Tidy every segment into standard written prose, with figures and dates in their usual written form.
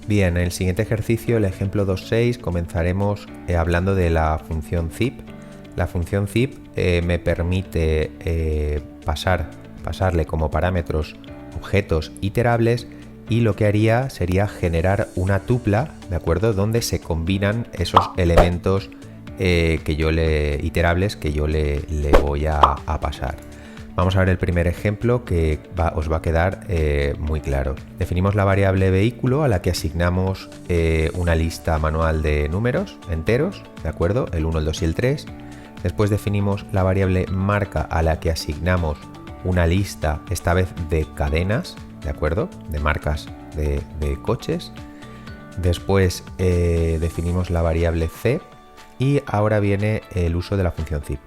Bien, en el siguiente ejercicio, el ejemplo 2.6, comenzaremos hablando de la función zip. La función zip me permite pasarle como parámetros objetos iterables, y lo que haría sería generar una tupla, ¿de acuerdo?, donde se combinan esos elementos iterables que yo le voy a pasar. Vamos a ver el primer ejemplo que os va a quedar muy claro. Definimos la variable vehículo a la que asignamos una lista manual de números enteros, ¿de acuerdo? El 1, el 2 y el 3. Después definimos la variable marca a la que asignamos una lista, esta vez de cadenas, ¿de acuerdo?, de marcas de coches. Después definimos la variable c y ahora viene el uso de la función zip.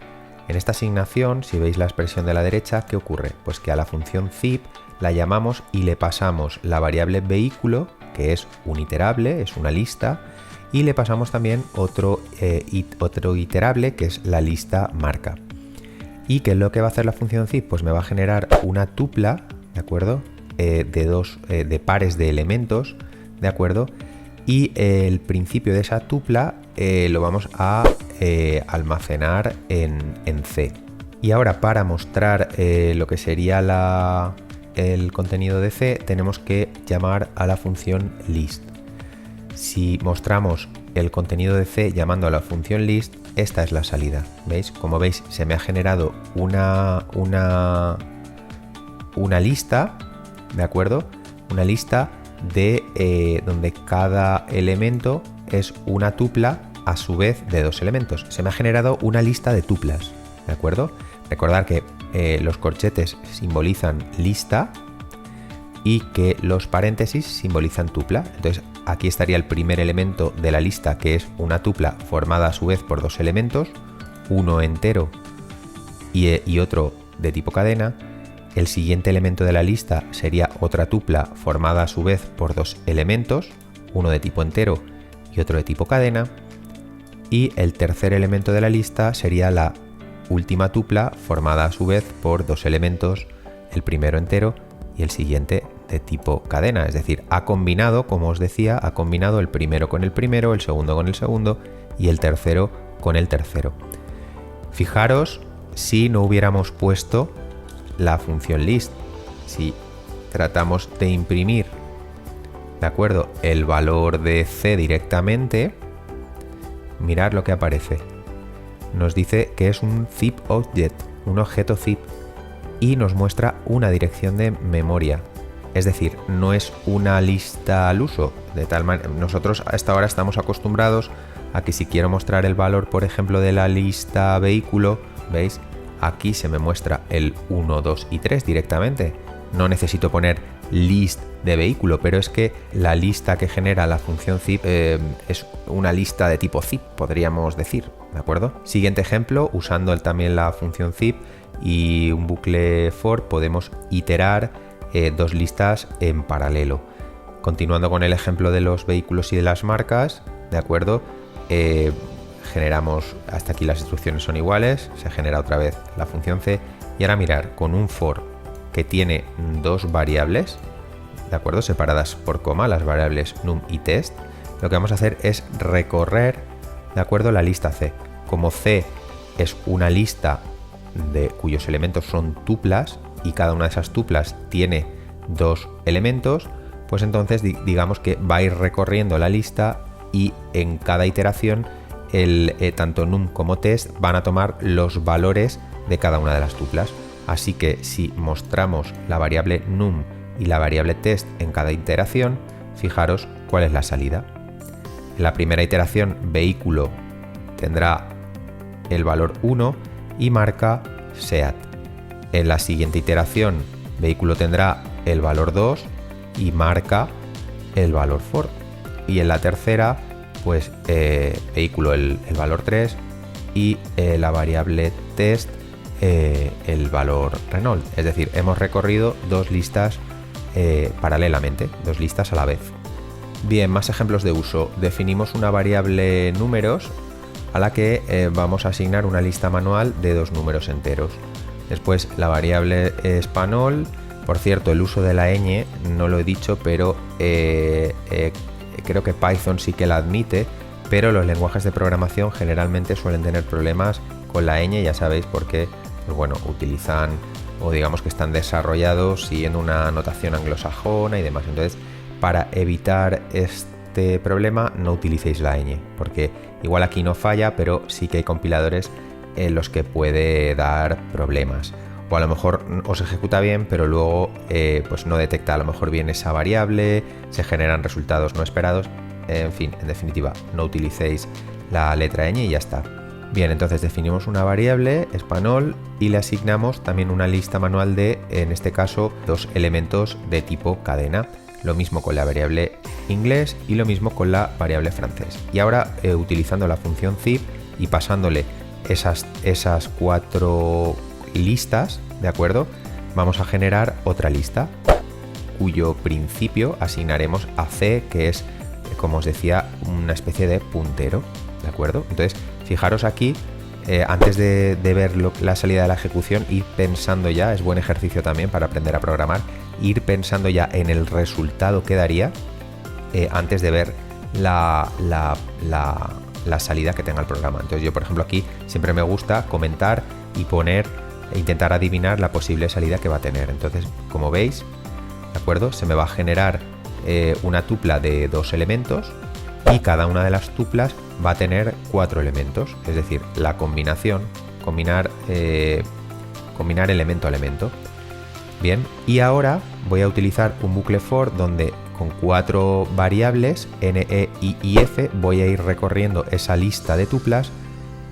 En esta asignación, si veis la expresión de la derecha, ¿qué ocurre? Pues que a la función zip la llamamos y le pasamos la variable vehículo, que es un iterable, es una lista, y le pasamos también otro iterable, que es la lista marca. ¿Y qué es lo que va a hacer la función zip? Pues me va a generar una tupla, ¿de acuerdo?, de pares de elementos, ¿de acuerdo? Y el principio de esa tupla lo vamos a almacenar en C. Y ahora, para mostrar lo que sería el contenido de C, tenemos que llamar a la función list. Si mostramos el contenido de C llamando a la función list, esta es la salida. ¿Veis? Como veis, se me ha generado una lista, ¿de acuerdo? Una lista de donde cada elemento es una tupla a su vez de dos elementos. Se me ha generado una lista de tuplas, ¿de acuerdo? Recordad que los corchetes simbolizan lista y que los paréntesis simbolizan tupla. Entonces aquí estaría el primer elemento de la lista, que es una tupla formada a su vez por dos elementos, uno entero y otro de tipo cadena. El siguiente elemento de la lista sería otra tupla formada a su vez por dos elementos, uno de tipo entero y otro de tipo cadena. Y el tercer elemento de la lista sería la última tupla formada a su vez por dos elementos, el primero entero y el siguiente de tipo cadena. Es decir, ha combinado, como os decía, ha combinado el primero con el primero, el segundo con el segundo y el tercero con el tercero. Fijaros si no hubiéramos puesto la función list. Si tratamos de imprimir, ¿de acuerdo?, el valor de C directamente, mirad lo que aparece. Nos dice que es un zip object, un objeto zip, y nos muestra una dirección de memoria. Es decir, no es una lista al uso. De tal manera, nosotros hasta ahora estamos acostumbrados a que si quiero mostrar el valor, por ejemplo, de la lista vehículo, ¿veis? Aquí se me muestra el 1, 2 y 3 directamente. No necesito poner list de vehículo, pero es que la lista que genera la función zip es una lista de tipo zip, podríamos decir, ¿de acuerdo? Siguiente ejemplo, usando también la función zip y un bucle for, podemos iterar dos listas en paralelo. Continuando con el ejemplo de los vehículos y de las marcas, ¿de acuerdo? Generamos, hasta aquí las instrucciones son iguales, se genera otra vez la función C, y ahora mirar, con un for que tiene dos variables, ¿de acuerdo?, separadas por coma, las variables num y test, lo que vamos a hacer es recorrer, ¿de acuerdo?, la lista C. Como C es una lista cuyos elementos son tuplas y cada una de esas tuplas tiene dos elementos, pues entonces digamos que va a ir recorriendo la lista y en cada iteración tanto num como test van a tomar los valores de cada una de las tuplas. Así que si mostramos la variable num y la variable test en cada iteración, fijaros cuál es la salida. En la primera iteración, vehículo tendrá el valor 1 y marca SEAT. En la siguiente iteración, vehículo tendrá el valor 2 y marca el valor Ford. Y en la tercera, pues vehículo el valor 3 y la variable test el valor Renault. Es decir, hemos recorrido dos listas paralelamente, dos listas a la vez. Bien, más ejemplos de uso. Definimos una variable números a la que vamos a asignar una lista manual de dos números enteros. Después la variable español. Por cierto, el uso de la ñ no lo he dicho, pero creo que Python sí que la admite, pero los lenguajes de programación generalmente suelen tener problemas con la ñ, ya sabéis, porque pues bueno, utilizan o digamos que están desarrollados siguiendo una notación anglosajona y demás. Entonces, para evitar este problema no utilicéis la ñ, porque igual aquí no falla, pero sí que hay compiladores en los que puede dar problemas. O a lo mejor os ejecuta bien, pero luego pues no detecta a lo mejor bien esa variable, se generan resultados no esperados. En fin, en definitiva, no utilicéis la letra ñ y ya está. Bien, entonces definimos una variable español y le asignamos también una lista manual de, en este caso, 2 elementos de tipo cadena. Lo mismo con la variable inglés y lo mismo con la variable francés. Y ahora, utilizando la función zip y pasándole esas 4 listas, ¿de acuerdo? Vamos a generar otra lista cuyo principio asignaremos a c, que es, como os decía, una especie de puntero, ¿de acuerdo? Entonces, fijaros aquí, antes de ver la salida de la ejecución, ir pensando ya, es buen ejercicio también para aprender a programar, ir pensando ya en el resultado que daría antes de ver la salida que tenga el programa. Entonces yo, por ejemplo, aquí siempre me gusta comentar y poner e intentar adivinar la posible salida que va a tener. Entonces, como veis, ¿de acuerdo? Se me va a generar una tupla de 2 elementos y cada una de las tuplas va a tener 4 elementos, es decir, la combinación, combinar elemento a elemento. Bien, y ahora voy a utilizar un bucle for donde con 4 variables n, e, i y f voy a ir recorriendo esa lista de tuplas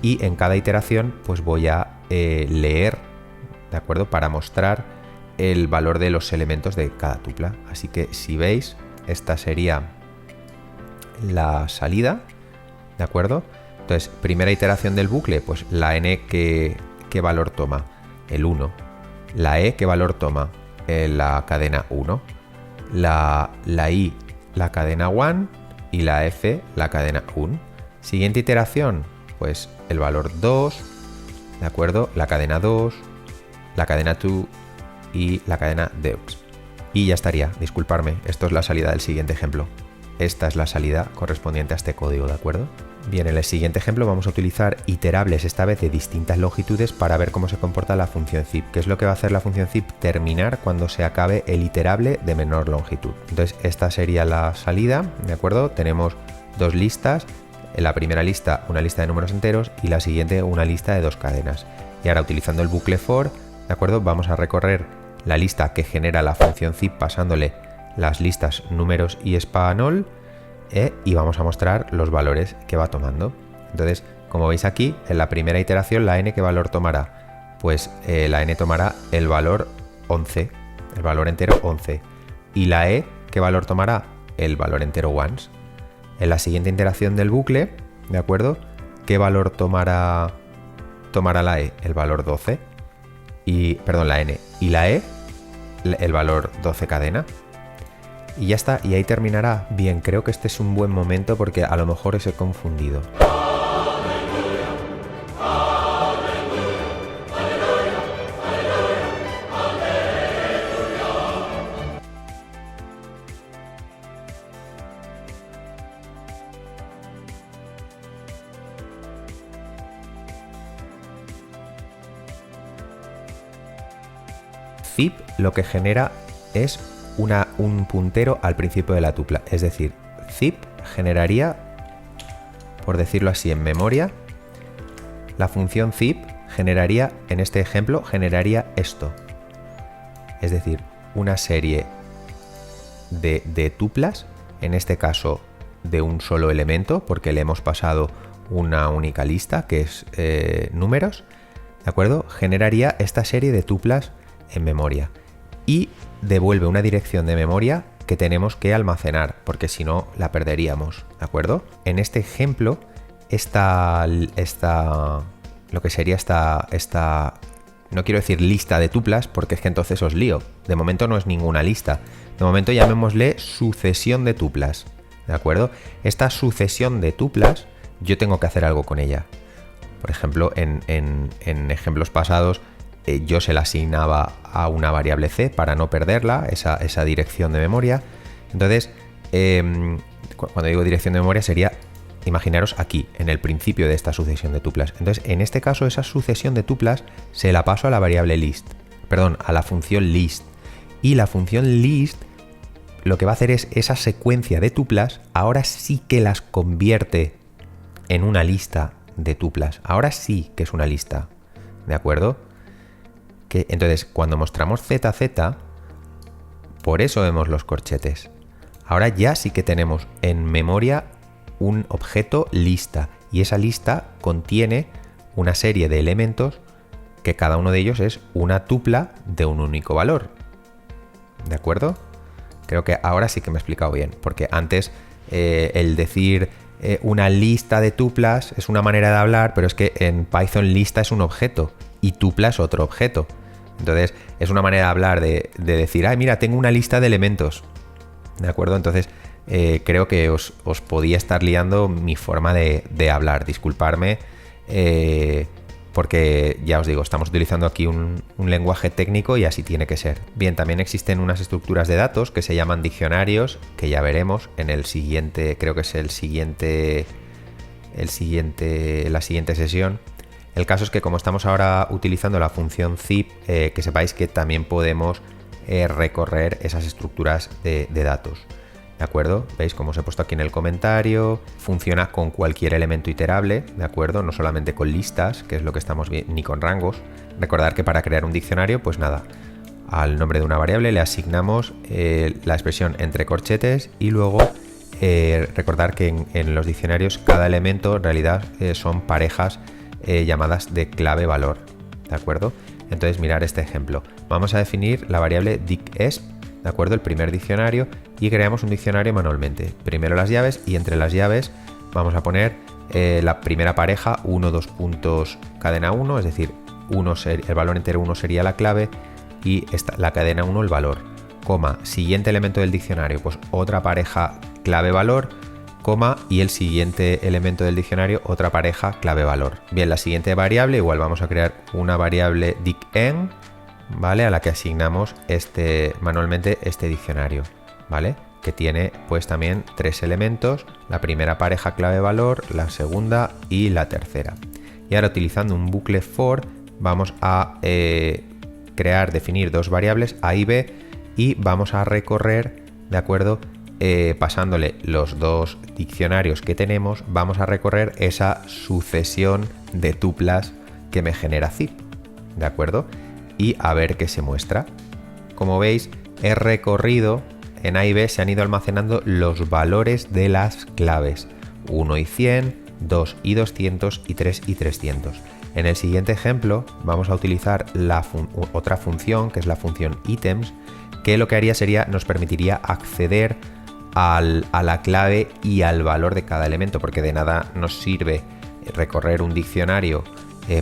y en cada iteración pues voy a leer, ¿de acuerdo? Para mostrar el valor de los elementos de cada tupla. Así que si veis, esta sería la salida, ¿de acuerdo? Entonces, primera iteración del bucle, pues la n, ¿qué valor toma? El 1. La e, ¿qué valor toma? La cadena 1. La i, la cadena 1, y la f, la cadena 1. Siguiente iteración, pues el valor 2, ¿de acuerdo? La cadena 2, la cadena 2 y la cadena deux. Y ya estaría, disculparme, esto es la salida del siguiente ejemplo. Esta es la salida correspondiente a este código, ¿de acuerdo? Bien, en el siguiente ejemplo vamos a utilizar iterables, esta vez de distintas longitudes, para ver cómo se comporta la función zip. ¿Qué es lo que va a hacer la función zip? Terminar cuando se acabe el iterable de menor longitud. Entonces, esta sería la salida, ¿de acuerdo? Tenemos 2 listas. En la primera lista, una lista de números enteros, y la siguiente, una lista de 2 cadenas. Y ahora, utilizando el bucle for, ¿de acuerdo? Vamos a recorrer la lista que genera la función zip pasándole las listas números y español, y vamos a mostrar los valores que va tomando. Entonces, como veis aquí, en la primera iteración, la n, ¿qué valor tomará? Pues la n tomará el valor 11, el valor entero 11. Y la e, ¿qué valor tomará? El valor entero ones. En la siguiente iteración del bucle, ¿de acuerdo? ¿Qué valor tomará la e? El valor 12. Y, perdón, la n. Y la e, el valor 12 cadena. Y ya está, y ahí terminará. Bien, creo que este es un buen momento porque a lo mejor os he confundido. Zip lo que genera es un puntero al principio de la tupla, es decir, zip generaría, por decirlo así, en memoria, la función zip generaría, en este ejemplo, generaría esto, es decir, una serie de tuplas, en este caso de un solo elemento, porque le hemos pasado una única lista, que es números, ¿de acuerdo? Generaría esta serie de tuplas en memoria y devuelve una dirección de memoria que tenemos que almacenar, porque si no la perderíamos, ¿de acuerdo? En este ejemplo, lo que sería esta, no quiero decir lista de tuplas, porque es que entonces os lío. De momento no es ninguna lista. De momento llamémosle sucesión de tuplas, ¿de acuerdo? Esta sucesión de tuplas, yo tengo que hacer algo con ella. Por ejemplo, en ejemplos pasados, yo se la asignaba a una variable c para no perderla, esa dirección de memoria. Entonces, Cuando digo dirección de memoria sería, imaginaros aquí, en el principio de esta sucesión de tuplas. Entonces, en este caso, esa sucesión de tuplas se la paso a la variable list, perdón, a la función list. Y la función list lo que va a hacer es esa secuencia de tuplas, ahora sí que las convierte en una lista de tuplas. Ahora sí que es una lista, ¿de acuerdo? Entonces, cuando mostramos ZZ, por eso vemos los corchetes. Ahora ya sí que tenemos en memoria un objeto lista, y esa lista contiene una serie de elementos que cada uno de ellos es una tupla de un único valor. ¿De acuerdo? Creo que ahora sí que me he explicado bien, porque antes el decir una lista de tuplas es una manera de hablar, pero es que en Python lista es un objeto y tupla es otro objeto. Entonces es una manera de hablar de decir, ay, mira, tengo una lista de elementos. ¿De acuerdo? Entonces creo que os podía estar liando mi forma de hablar. Disculparme, porque ya os digo, estamos utilizando aquí un lenguaje técnico y así tiene que ser. Bien, también existen unas estructuras de datos que se llaman diccionarios, que ya veremos en el siguiente, creo que es la siguiente sesión. El caso es que como estamos ahora utilizando la función zip, que sepáis que también podemos recorrer esas estructuras de datos. ¿De acuerdo? ¿Veis cómo os he puesto aquí en el comentario? Funciona con cualquier elemento iteral, ¿de acuerdo? No solamente con listas, que es lo que estamos viendo, ni con rangos. Recordad que para crear un diccionario, pues nada, al nombre de una variable le asignamos la expresión entre corchetes y luego recordar que en los diccionarios cada elemento en realidad son parejas llamadas de clave valor, ¿de acuerdo? Entonces mirar este ejemplo. Vamos a definir la variable dicEsp, ¿de acuerdo? El primer diccionario, y creamos un diccionario manualmente. Primero las llaves, y entre las llaves vamos a poner la primera pareja 1, 2 puntos, cadena 1, es decir, el valor entero 1 sería la clave y la cadena 1 el valor, coma, siguiente elemento del diccionario, pues otra pareja clave valor, coma, y el siguiente elemento del diccionario otra pareja clave valor. Bien, la siguiente variable, igual vamos a crear una variable dicenv, ¿vale? A la que asignamos manualmente este diccionario, ¿vale? Que tiene pues también 3 elementos, la primera pareja clave valor, la segunda y la tercera. Y ahora utilizando un bucle for vamos a definir dos variables a y b, y vamos a recorrer, ¿de acuerdo? Pasándole los dos diccionarios que tenemos, vamos a recorrer esa sucesión de tuplas que me genera zip, ¿de acuerdo? Y a ver qué se muestra. Como veis, he recorrido, en A y B se han ido almacenando los valores de las claves 1 y 100, 2 y 200 y 3 y 300. En el siguiente ejemplo vamos a utilizar otra función, que es la función items, que lo que haría sería, nos permitiría acceder a la clave y al valor de cada elemento, porque de nada nos sirve recorrer un diccionario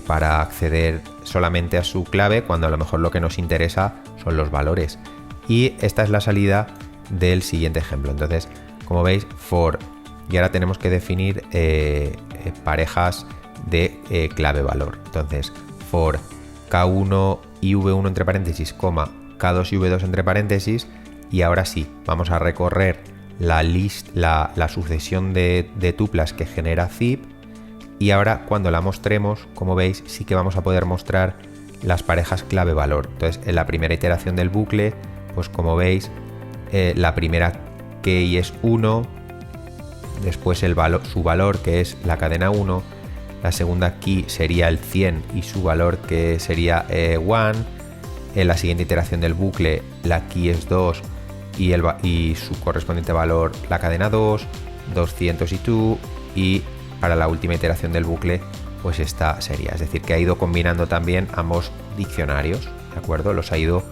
para acceder solamente a su clave cuando a lo mejor lo que nos interesa son los valores. Y esta es la salida del siguiente ejemplo. Entonces, como veis, for, y ahora tenemos que definir parejas de clave valor. Entonces, for k1 y v1 entre paréntesis, coma, k2 y v2 entre paréntesis, y ahora sí, vamos a recorrer la sucesión de tuplas que genera zip. Y ahora cuando la mostremos, como veis, sí que vamos a poder mostrar las parejas clave valor. Entonces, en la primera iteración del bucle, pues como veis, la primera key es 1, después su valor, que es la cadena 1, la segunda key sería el 100 y su valor, que sería 1, en la siguiente iteración del bucle la key es 2 y su correspondiente valor la cadena 2, 200 y 2, y para la última iteración del bucle pues esta sería, es decir, que ha ido combinando también ambos diccionarios, ¿de acuerdo? Los ha ido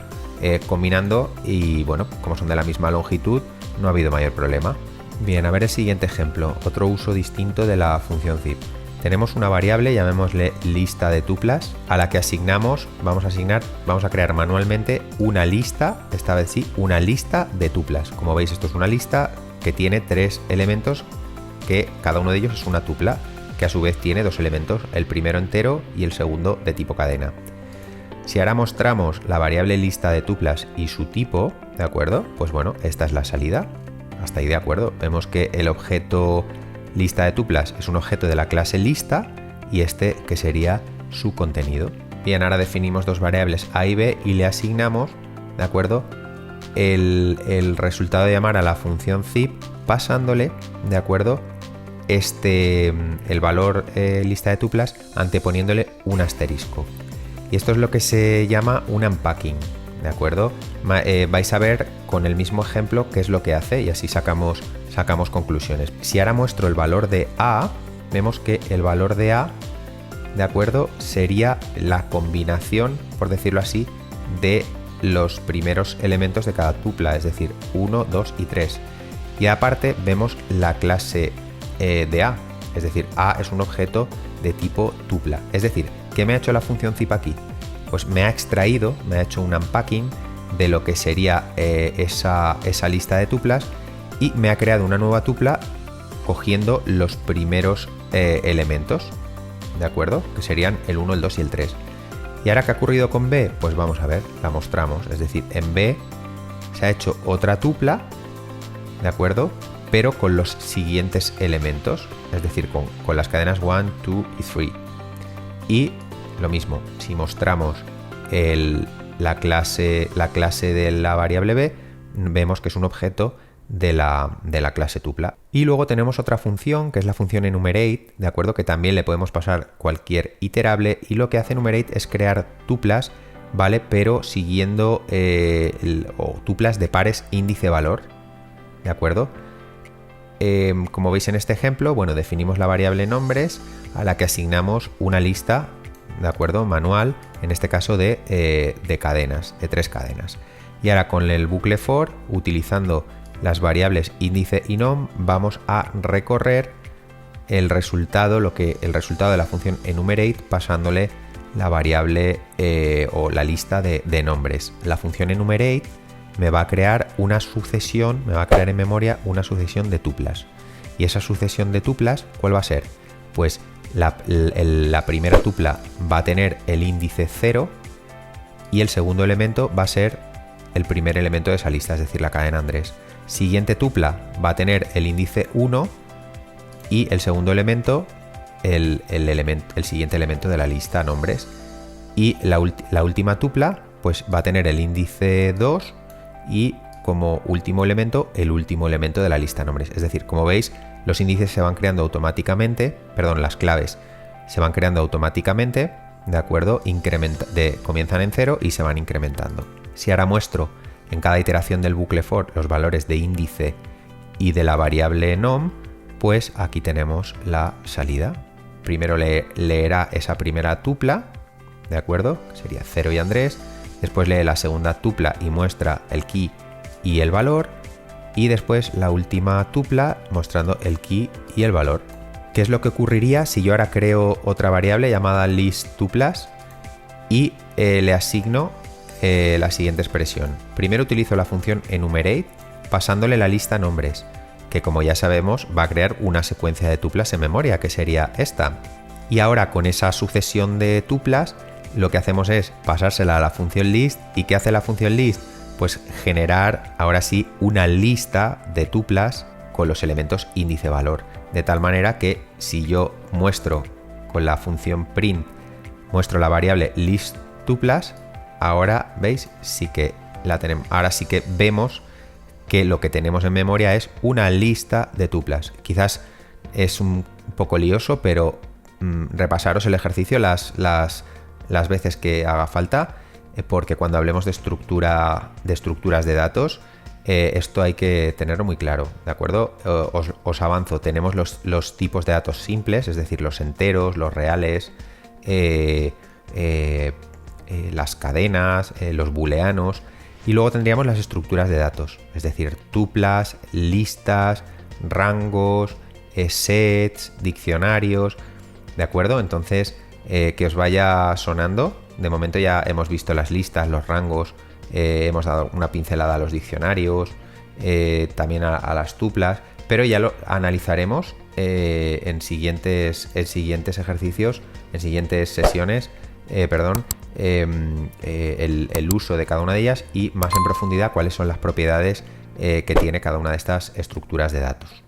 combinando y bueno, como son de la misma longitud no ha habido mayor problema. Bien, a ver el siguiente ejemplo, otro uso distinto de la función zip. Tenemos una variable, llamémosle lista de tuplas, a la que vamos a crear manualmente una lista, esta vez sí, una lista de tuplas. Como veis, esto es una lista que tiene 3 elementos, que cada uno de ellos es una tupla, que a su vez tiene 2 elementos, el primero entero y el segundo de tipo cadena. Si ahora mostramos la variable lista de tuplas y su tipo, ¿de acuerdo? Pues bueno, esta es la salida. Hasta ahí de acuerdo. Vemos que el objeto lista de tuplas es un objeto de la clase lista y este que sería su contenido. Bien, ahora definimos dos variables a y b y le asignamos, ¿de acuerdo?, el resultado de llamar a la función zip pasándole, ¿de acuerdo?, el valor lista de tuplas anteponiéndole un asterisco. Y esto es lo que se llama un unpacking, ¿de acuerdo? Vais a ver con el mismo ejemplo qué es lo que hace y así sacamos conclusiones. Si ahora muestro el valor de A, vemos que el valor de A, ¿de acuerdo?, sería la combinación, por decirlo así, de los primeros elementos de cada tupla, es decir, 1, 2 y 3. Y aparte vemos la clase de A, es decir, A es un objeto de tipo tupla. Es decir, ¿qué me ha hecho la función zip aquí? Pues me ha extraído, me ha hecho un unpacking de lo que sería esa lista de tuplas y me ha creado una nueva tupla cogiendo los primeros elementos, ¿de acuerdo?, que serían el 1, el 2 y el 3. ¿Y ahora qué ha ocurrido con B? Pues vamos a ver, la mostramos. Es decir, en B se ha hecho otra tupla, ¿de acuerdo?, pero con los siguientes elementos, es decir, con las cadenas 1, 2 y 3. Y lo mismo, si mostramos la clase de la variable B, vemos que es un objeto de la clase tupla. Y luego tenemos otra función que es la función enumerate, ¿de acuerdo?, que también le podemos pasar cualquier iterable y lo que hace enumerate es crear tuplas, ¿vale?, pero siguiendo o tuplas de pares índice-valor, ¿de acuerdo? Como veis en este ejemplo, bueno, definimos la variable nombres a la que asignamos una lista, ¿de acuerdo?, manual, en este caso de cadenas, de 3 cadenas. Y ahora con el bucle for, utilizando las variables índice y nom, vamos a recorrer el resultado de la función enumerate pasándole la variable o la lista de nombres. La función enumerate me va a crear una sucesión, me va a crear en memoria una sucesión de tuplas. Y esa sucesión de tuplas, ¿cuál va a ser? Pues la primera tupla va a tener el índice 0 y el segundo elemento va a ser el primer elemento de esa lista, es decir, la cadena Andrés. Siguiente tupla va a tener el índice 1 y el segundo elemento, el siguiente elemento de la lista nombres. Y la última tupla pues va a tener el índice 2 y como último elemento el último elemento de la lista nombres. Es decir, como veis, los índices se van creando automáticamente, las claves se van creando automáticamente, ¿de acuerdo? Comienzan en 0 y se van incrementando. Si ahora muestro en cada iteración del bucle for los valores de índice y de la variable nom, pues aquí tenemos la salida. Primero leerá esa primera tupla, ¿de acuerdo?, que sería 0 y Andrés. Después lee la segunda tupla y muestra el key y el valor. Y después la última tupla mostrando el key y el valor. ¿Qué es lo que ocurriría si yo ahora creo otra variable llamada listTuplas y le asigno la siguiente expresión? Primero utilizo la función enumerate pasándole la lista nombres, que como ya sabemos va a crear una secuencia de tuplas en memoria, que sería esta. Y ahora con esa sucesión de tuplas lo que hacemos es pasársela a la función list. ¿Y qué hace la función list? Pues generar ahora sí una lista de tuplas con los elementos índice valor, de tal manera que si yo muestro con la función print, muestro la variable listTuplas, ahora veis sí que la tenemos. Ahora sí que vemos que lo que tenemos en memoria es una lista de tuplas. Quizás es un poco lioso, pero repasaros el ejercicio las veces que haga falta, porque cuando hablemos de estructuras de datos, esto hay que tenerlo muy claro, ¿de acuerdo? Os avanzo, tenemos los tipos de datos simples, es decir, los enteros, los reales, las cadenas, los booleanos, y luego tendríamos las estructuras de datos, es decir, tuplas, listas, rangos, sets, diccionarios, ¿de acuerdo? Entonces, que os vaya sonando. De momento ya hemos visto las listas, los rangos, hemos dado una pincelada a los diccionarios, también a las tuplas, pero ya lo analizaremos en siguientes ejercicios, en siguientes sesiones, el uso de cada una de ellas y más en profundidad cuáles son las propiedades que tiene cada una de estas estructuras de datos.